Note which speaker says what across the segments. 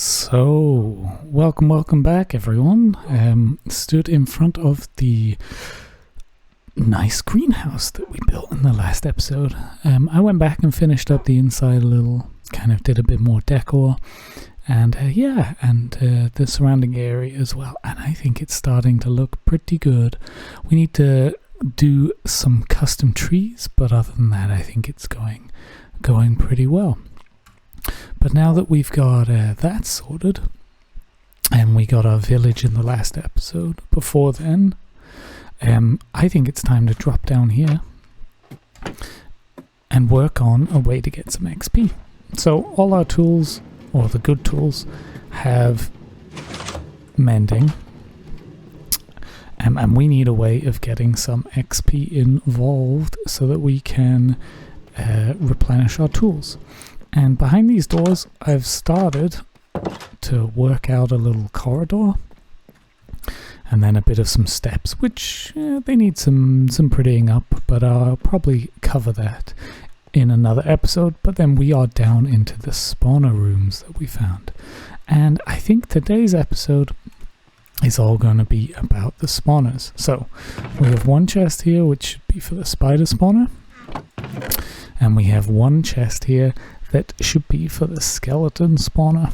Speaker 1: So, welcome back everyone. Stood in front of the nice greenhouse that we built in the last episode. I went back and finished up the inside a little, kind of did a bit more decor, and the surrounding area as well. And I think it's starting to look pretty good. We need to do some custom trees, but other than that, I think it's going pretty well. But now that we've got that sorted, and we got our village in the last episode, before then, I think it's time to drop down here and work on a way to get some XP. So all our tools, or the good tools, have mending, and we need a way of getting some XP involved so that we can replenish our tools. And behind these doors, I've started to work out a little corridor, and then a bit of some steps, which they need some prettying up, but I'll probably cover that in another episode. But then we are down into the spawner rooms that we found, and I think today's episode is all going to be about the spawners. So we have one chest here, which should be for the spider spawner, and we have one chest here that should be for the skeleton spawner.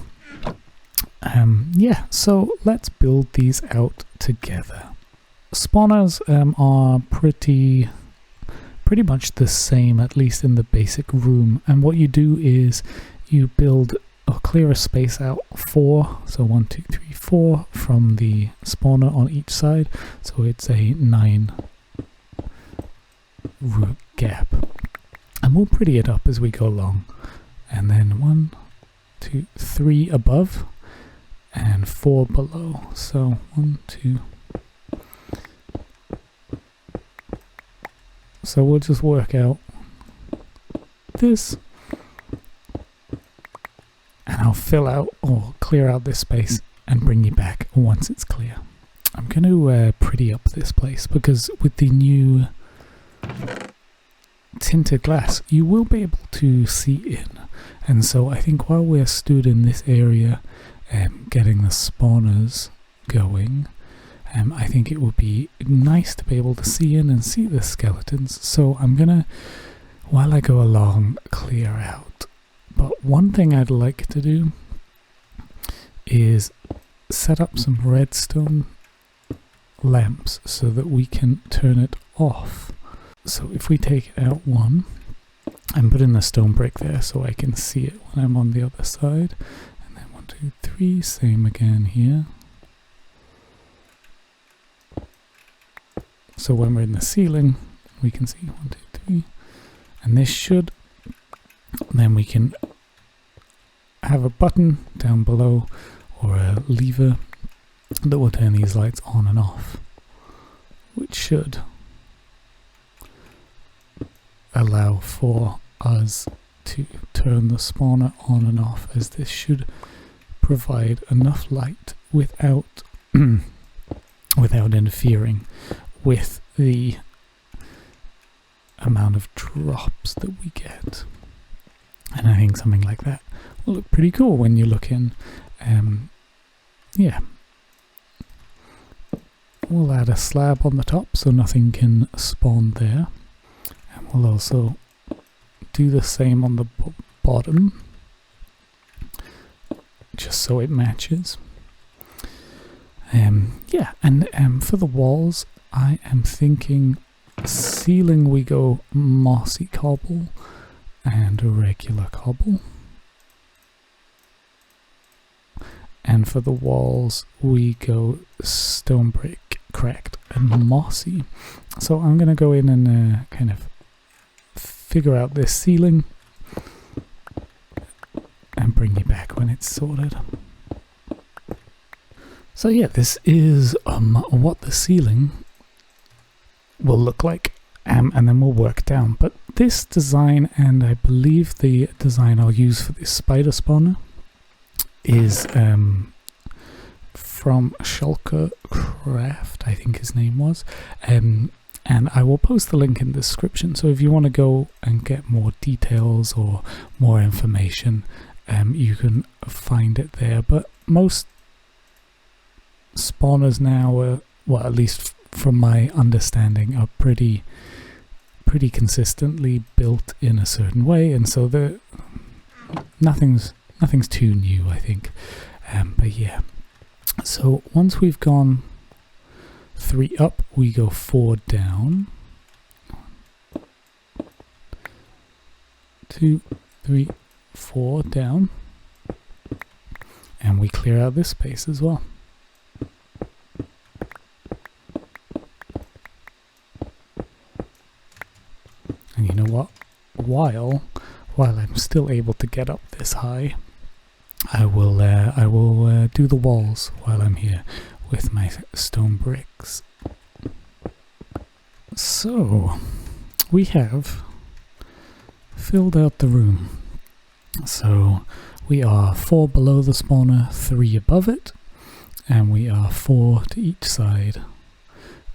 Speaker 1: So let's build these out together. Spawners are pretty much the same, at least in the basic room. And what you do is you build or clear a space out 4, so 1, 2, 3, 4 from the spawner on each side. So it's a 9 root gap. And we'll pretty it up as we go along. And then 1, 2, 3 above and 4 below. So 1, 2. So we'll just work out this, and I'll fill out or clear out this space and bring you back once it's clear. I'm going to pretty up this place because with the new tinted glass you will be able to see in, and so I think while we're stood in this area getting the spawners going, I think it would be nice to be able to see in and see the skeletons. So I'm gonna, while I go along, clear out. But one thing I'd like to do is set up some redstone lamps so that we can turn it off. So if we take out one and put in the stone brick there so I can see it when I'm on the other side, and then 1, 2, 3, same again here. So when we're in the ceiling, we can see 1, 2, 3, and this should, then we can have a button down below or a lever that will turn these lights on and off, which should allow for us to turn the spawner on and off, as this should provide enough light without interfering with the amount of drops that we get. And I think something like that will look pretty cool when you look in. We'll add a slab on the top so nothing can spawn there. And we'll also do the same on the bottom, just so it matches. And for the walls, I am thinking ceiling we go mossy cobble and a regular cobble. And for the walls, we go stone brick, cracked, and mossy. So I'm going to go in and kind of figure out this ceiling and bring you back when it's sorted. So yeah, this is what the ceiling will look like, and then we'll work down. But this design, and I believe the design I'll use for this spider spawner, is from Shulker Craft, I think his name was, and I will post the link in the description, so if you want to go and get more details or more information, you can find it there, but most spawners now are, well, at least from my understanding, are pretty consistently built in a certain way, and so nothing's too new, I think. But yeah, so once we've gone 3 up, we go 4 down. 2, 3, 4 down, and we clear out this space as well. And you know what? While I'm still able to get up this high, I will do the walls while I'm here with my stone bricks. So we have filled out the room. So we are 4 below the spawner, 3 above it, and we are 4 to each side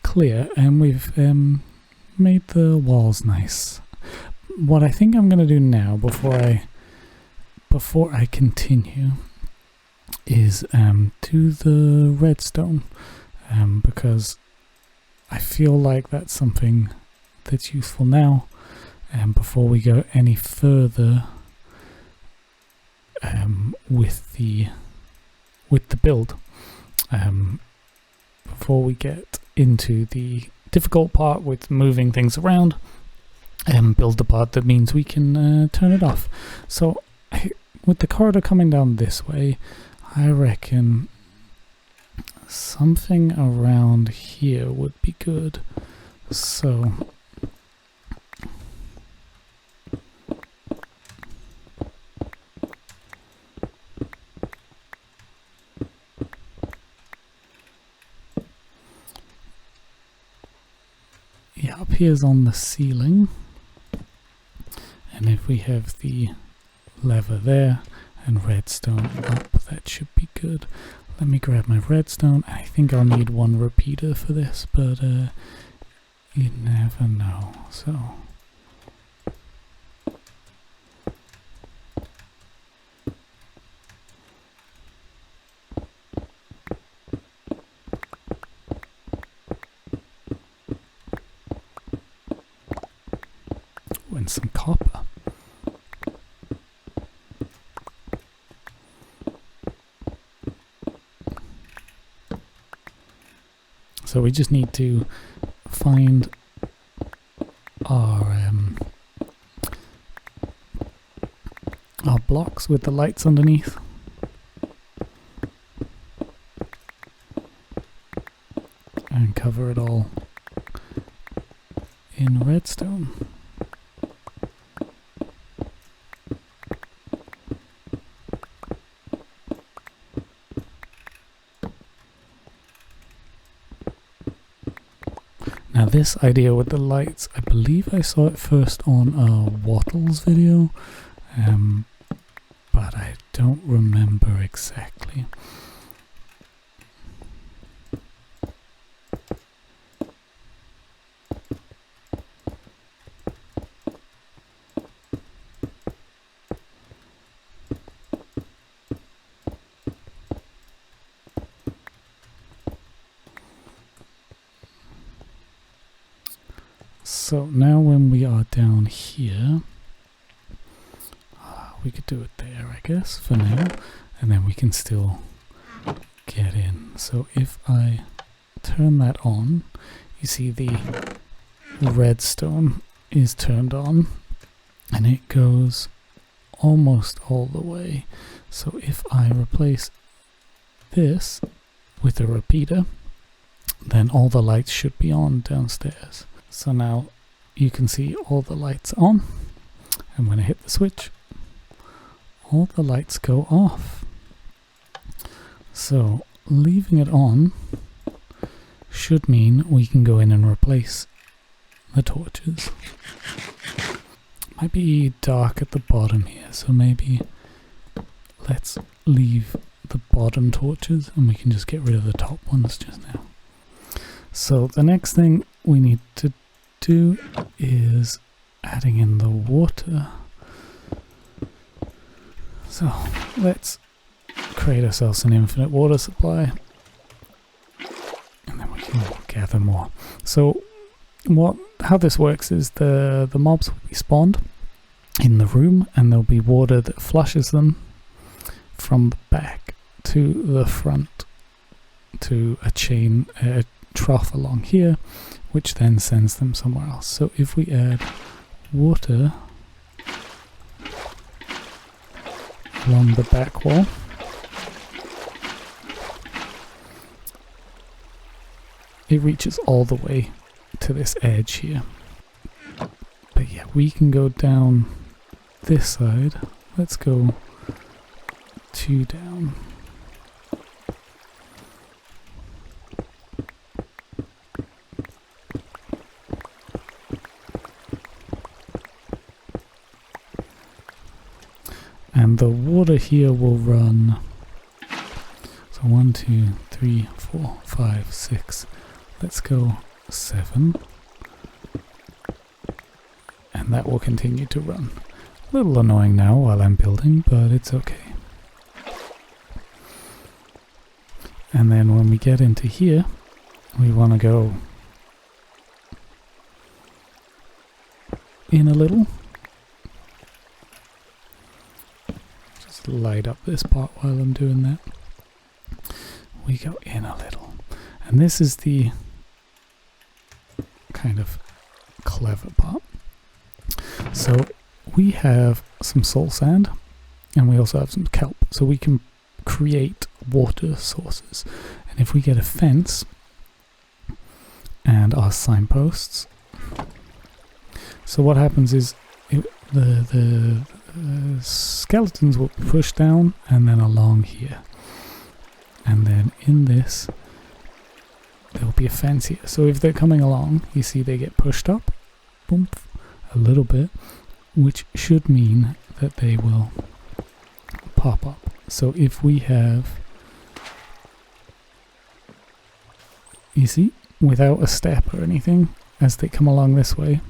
Speaker 1: clear, and we've made the walls nice. What I think I'm going to do now before I continue is do the redstone, because I feel like that's something that's useful now, and before we go any further with the build, before we get into the difficult part with moving things around, and build the part that means we can turn it off. So with the corridor coming down this way, I reckon something around here would be good. So yeah, up here's on the ceiling, and if we have the lever there and redstone up, that should be good. Let me grab my redstone. I think I'll need 1 repeater for this, but you never know. So and some copper. So we just need to find our blocks with the lights underneath. And cover it all in redstone. Now this idea with the lights, I believe I saw it first on a Wattles video, but I don't remember exactly. So now when we are down here, we could do it there, I guess, for now, and then we can still get in. So if I turn that on, you see the redstone is turned on, and it goes almost all the way. So if I replace this with a repeater, then all the lights should be on downstairs. So now you can see all the lights on, and when I hit the switch, all the lights go off. So leaving it on should mean we can go in and replace the torches. Might be dark at the bottom here, so maybe let's leave the bottom torches and we can just get rid of the top ones just now. So the next thing we need to do is adding in the water. So let's create ourselves an infinite water supply. And then we can gather more. So how this works is the mobs will be spawned in the room, and there'll be water that flushes them from the back to the front to a trough along here, which then sends them somewhere else. So if we add water along the back wall, it reaches all the way to this edge here. But yeah, we can go down this side. Let's go 2 down. And the water here will run, so 1, 2, 3, 4, 5, 6, let's go 7, and that will continue to run. A little annoying now while I'm building, but it's okay. And then when we get into here, we want to go in a little. Light up this part while I'm doing that. We go in a little, and this is the kind of clever part. So we have some soul sand, and we also have some kelp, so we can create water sources. And if we get a fence and our signposts, so what happens is the skeletons will push down and then along here, and then in this there will be a fence here. So if they're coming along, you see they get pushed up, boom, a little bit, which should mean that they will pop up. So if we have, you see, without a step or anything, as they come along this way,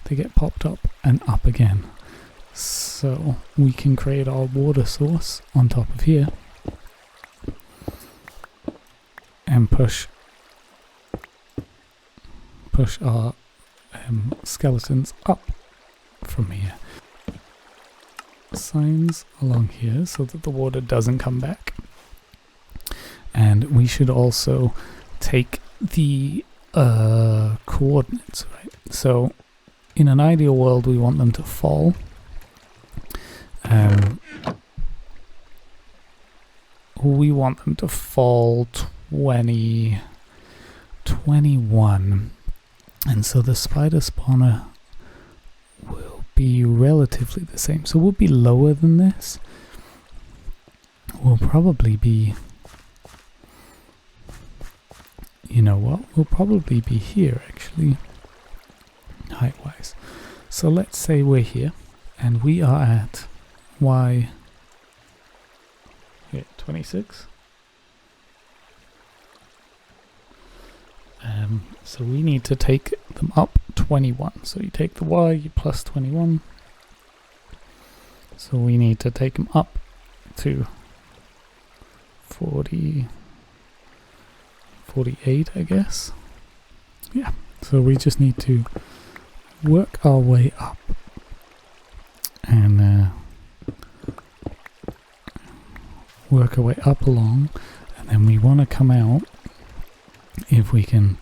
Speaker 1: they get popped up and up again. So we can create our water source on top of here and push our skeletons up from here. Signs along here so that the water doesn't come back. And we should also take the coordinates, right? So in an ideal world we want them to fall. We want them to fall 20, 21, and so the spider spawner will be relatively the same. So we'll be lower than this. We'll probably be, you know what, we'll probably be here actually, height-wise. So let's say we're here, and we are at Y, yeah, 26. So we need to take them up 21. So you take the Y, you plus 21. So we need to take them up to 40, 48, I guess. Yeah, so we just need to work our way up. And work our way up along, and then we want to come out, if we can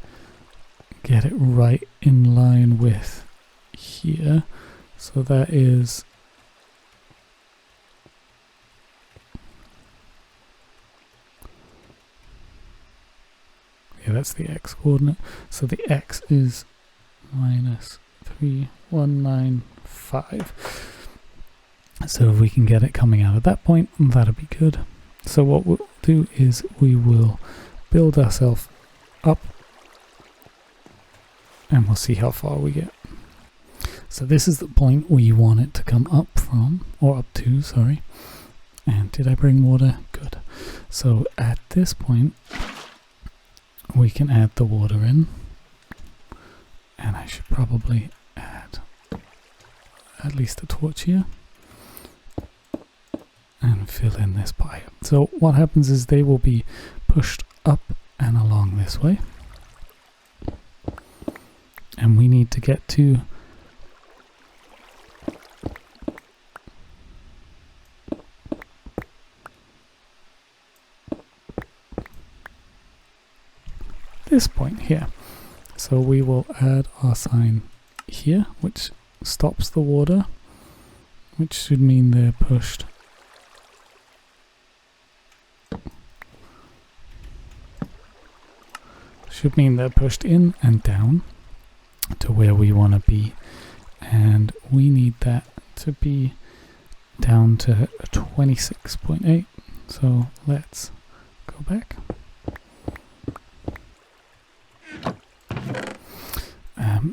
Speaker 1: get it right in line with here. So that is, yeah, that's the x coordinate. So the x is minus 3195. So if we can get it coming out at that point, that'll be good. So what we'll do is we will build ourselves up, and we'll see how far we get. So this is the point where you want it to come up from, or up to, sorry. And did I bring water? Good. So at this point, we can add the water in. And I should probably add at least a torch here. and fill in this pipe. So what happens is they will be pushed up and along this way. And we need to get to this point here. So we will add our sign here, which stops the water, which should mean they're pushed in and down to where we want to be, and we need that to be down to 26.8. So let's go back.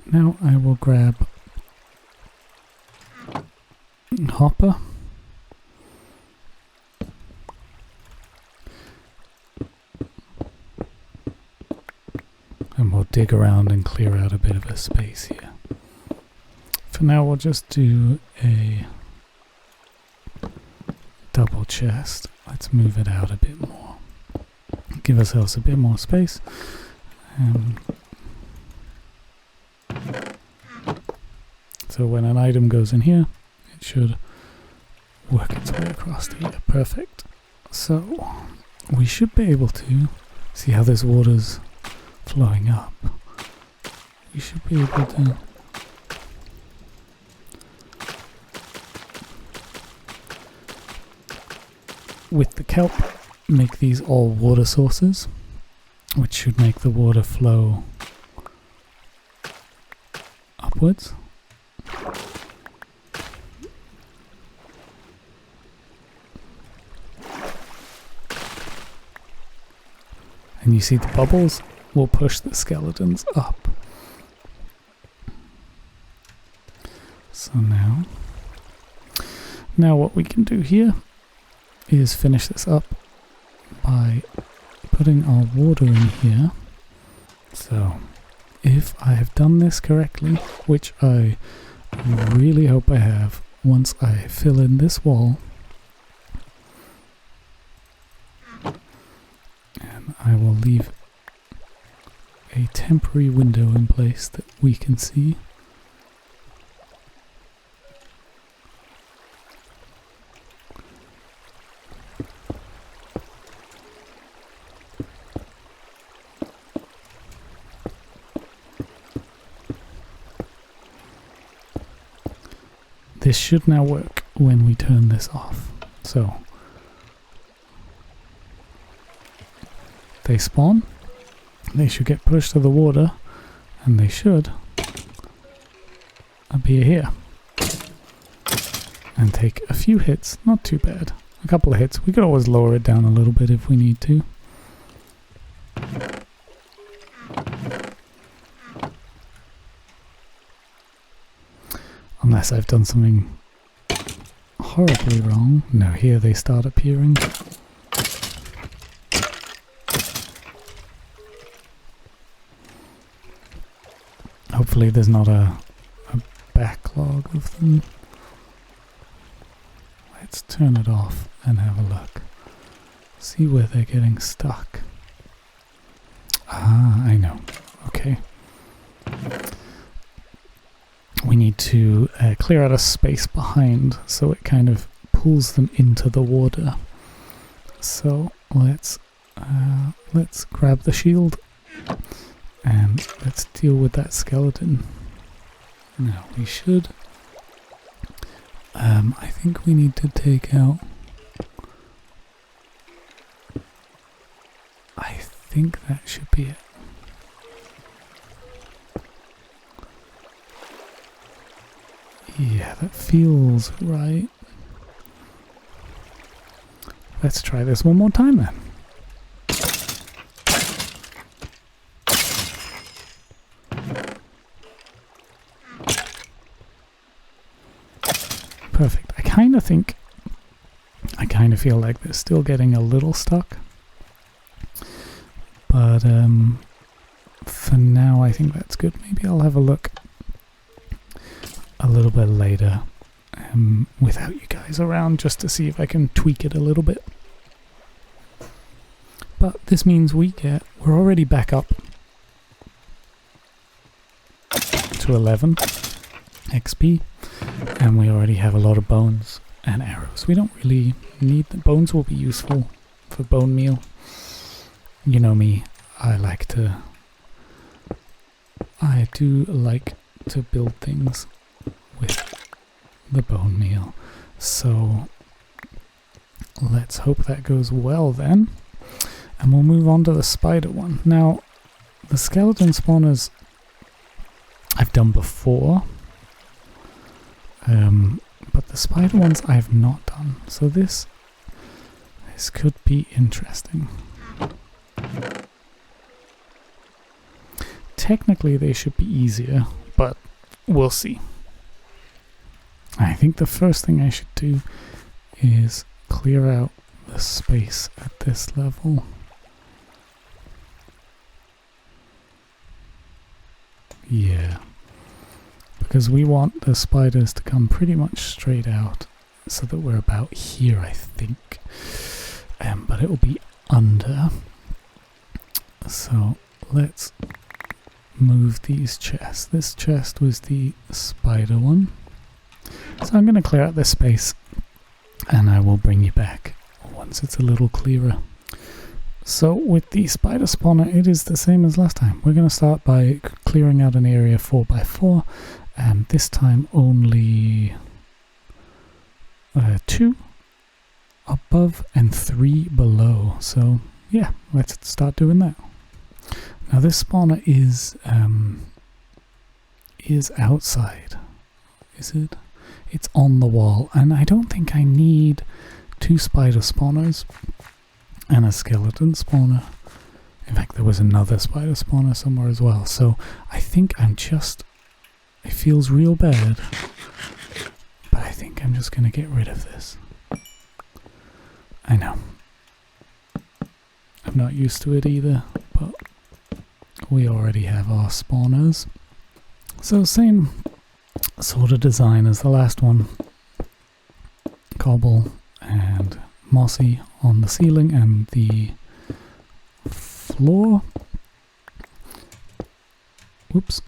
Speaker 1: Now I will grab hopper and we'll dig around and clear out a bit of a space here. For now we'll just do a double chest. Let's move it out a bit more. Give ourselves a bit more space. So when an item goes in here, it should work its way across to here. Perfect. So we should be able to see how this water's flowing up. We should be able to with the kelp make these all water sources, which should make the water flow upwards. And you see the bubbles will push the skeletons up. So now what we can do here is finish this up by putting our water in here. So if I have done this correctly, which I really hope I have, once I fill in this wall, and I will leave a temporary window in place that we can see. This should now work when we turn this off. So they spawn, they should get pushed to the water, and they should appear here and take a few hits. Not too bad. A couple of hits. We could always lower it down a little bit if we need to. Unless I've done something horribly wrong. No, here they start appearing. Hopefully there's not a backlog of them. Let's turn it off and have a look. See where they're getting stuck. Ah, I know. Okay. We need to clear out a space behind so it kind of pulls them into the water. So let's grab the shield and let's deal with that skeleton. Now we should. I think we need to take out. I think that should be it. Yeah, that feels right. Let's try this one more time then. Perfect. I kind of feel like they're still getting a little stuck. But for now I think that's good. Maybe I'll have a look a little bit later without you guys around, just to see if I can tweak it a little bit. But this means we're already back up to 11 XP, and we already have a lot of bones and arrows. We don't really need the bones. Will be useful for bone meal. You know me, I do like to build things with the bone meal. So let's hope that goes well then. And we'll move on to the spider one. Now, the skeleton spawners I've done before, but the spider ones I have not done. So this could be interesting. Technically they should be easier, but we'll see. I think the first thing I should do is clear out the space at this level. Yeah, because we want the spiders to come pretty much straight out, so that we're about here, I think. But it will be under. So let's move these chests. This chest was the spider one. So I'm going to clear out this space, and I will bring you back once it's a little clearer. So with the spider spawner, it is the same as last time. We're going to start by clearing out an area 4x4, and this time only 2 above and 3 below. So yeah, let's start doing that. Now this spawner is outside. Is it? It's on the wall, and I don't think I need 2 spider spawners and a skeleton spawner. In fact, there was another spider spawner somewhere as well. So I think it feels real bad, but I think I'm just going to get rid of this. I know. I'm not used to it either, but we already have our spawners. So same sort of design as the last one. Cobble and mossy on the ceiling and the floor. Whoops.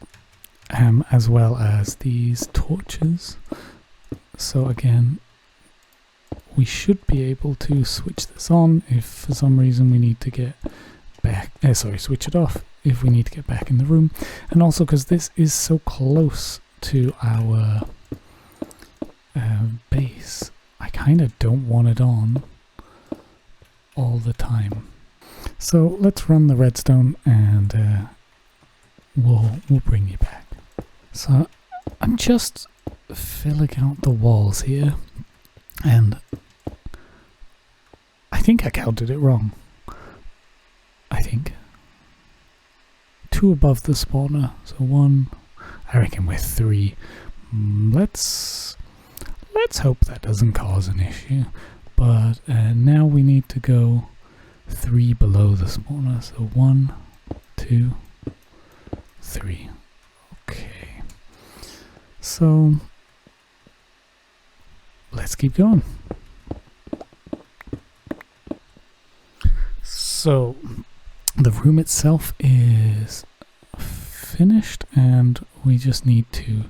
Speaker 1: As well as these torches. So again, we should be able to switch this on if for some reason we need to get back. Switch it off if we need to get back in the room. And also because this is so close to our base, I kind of don't want it on all the time. So let's run the redstone, and we'll bring you back. So I'm just filling out the walls here, and I think I counted it wrong. I think 2 above the spawner, so 1. I reckon we're 3. Let's hope that doesn't cause an issue. But now we need to go 3 below the spawner. So 1, 2, 3. Okay. So let's keep going. So the room itself is finished, and we just need to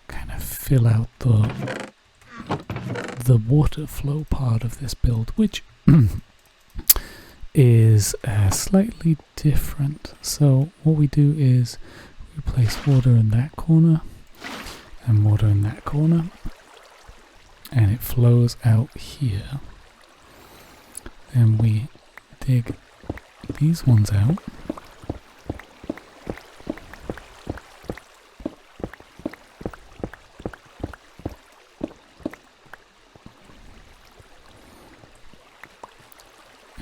Speaker 1: kind of fill out the water flow part of this build, which is slightly different. So what we do is we place water in that corner and water in that corner, and it flows out here. Then we dig these ones out.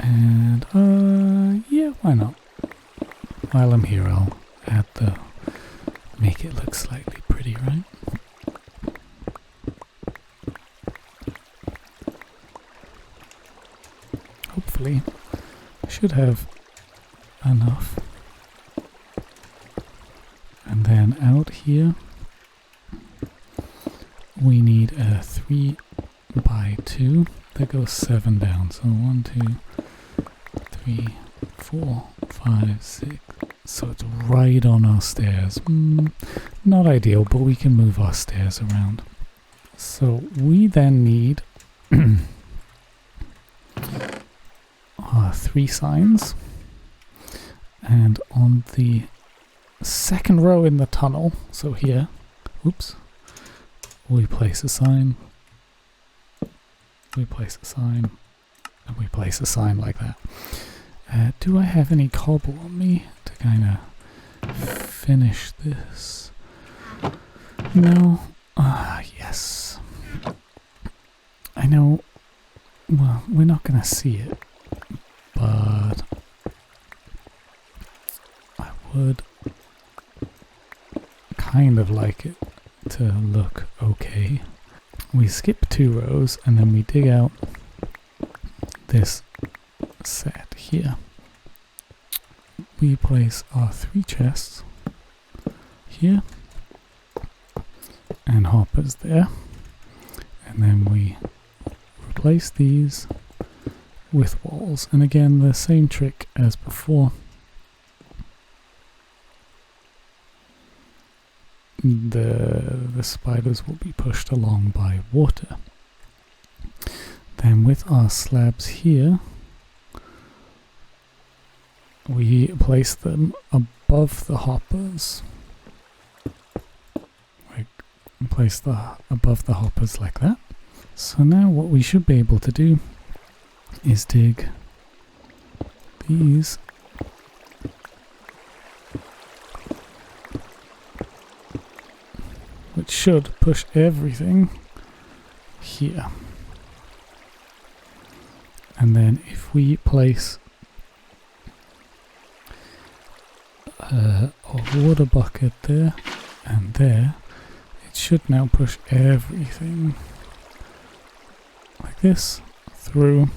Speaker 1: And yeah, why not? While I'm here, I'll add make it look slightly pretty, right? Hopefully, I should have enough. And then out here, we need a 3 by 2 that goes 7 down. So 1, 2, 3, 4, 5, 6. So it's right on our stairs. Not ideal, but we can move our stairs around. So we then need our 3 signs. And on the second row in the tunnel, so here, oops, we place a sign, we place a sign, and we place a sign like that. Do I have any cobble on me to kind of finish this? No. Yes. I know, well, we're not going to see it, but I would kind of like it to look okay. We skip 2 rows and then we dig out this set here. We place our 3 chests here and hoppers there, and then we replace these with walls, and again the same trick as before. The spiders will be pushed along by water. Then with our slabs here, we place them above the hoppers. We place above the hoppers like that. So now what we should be able to do is dig these which should push everything here. And then if we place a water bucket there and there, it should now push everything like this through.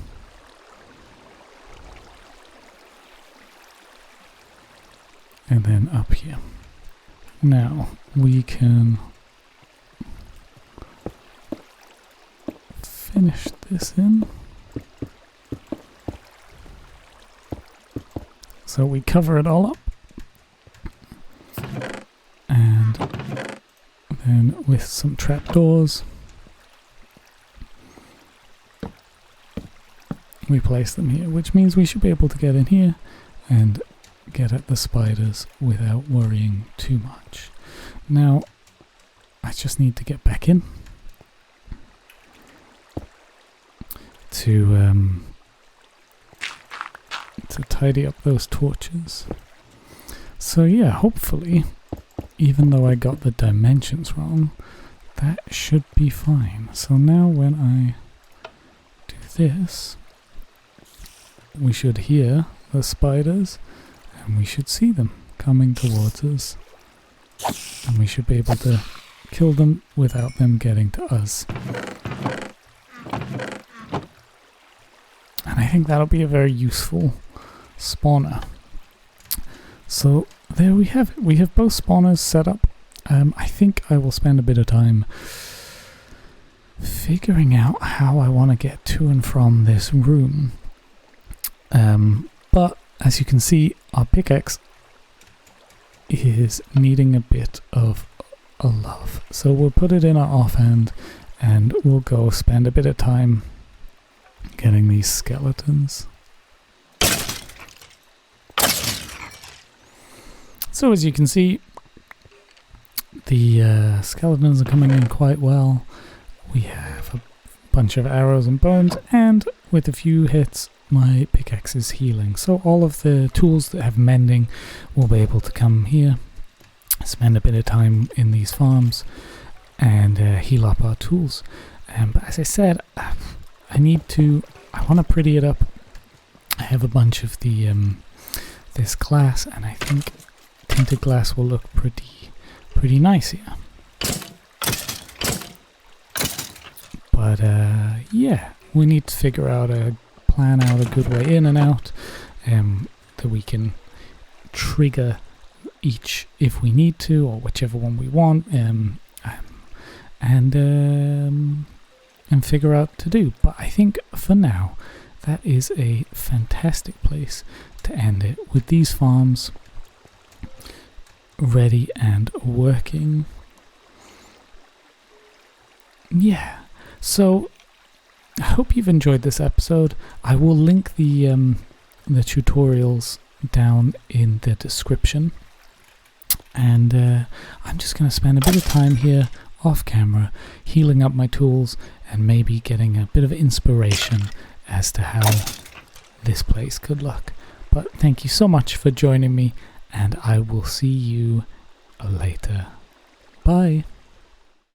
Speaker 1: And then up here. Now we can finish this in. So we cover it all up. And then with some trapdoors, we place them here, which means we should be able to get in here and get at the spiders without worrying too much. Now, I just need to get back in to tidy up those torches. So yeah, hopefully, even though I got the dimensions wrong, that should be fine. So now when I do this, we should hear the spiders and we should see them coming towards us, and we should be able to kill them without them getting to us. And I think that'll be a very useful spawner. So there we have it. We have both spawners set up. I think I will spend a bit of time figuring out how I want to get to and from this room. But as you can see, our pickaxe is needing a bit of a love. So we'll put it in our offhand and we'll go spend a bit of time getting these skeletons. So as you can see, the skeletons are coming in quite well. We have a bunch of arrows and bones, and with a few hits my pickaxe is healing. So all of the tools that have mending will be able to come here, spend a bit of time in these farms and heal up our tools. But as I said, I want to pretty it up. I have a bunch of the this glass, and I think tinted glass will look pretty nice here. But yeah, we need to figure out plan out a good way in and out, that we can trigger each if we need to, or whichever one we want, and figure out to do. But I think for now, that is a fantastic place to end it, with these farms ready and working. Yeah, so I hope you've enjoyed this episode. I will link the tutorials down in the description, and I'm just going to spend a bit of time here off camera healing up my tools and maybe getting a bit of inspiration as to how this place could look. But thank you so much for joining me, and I will see you later. Bye.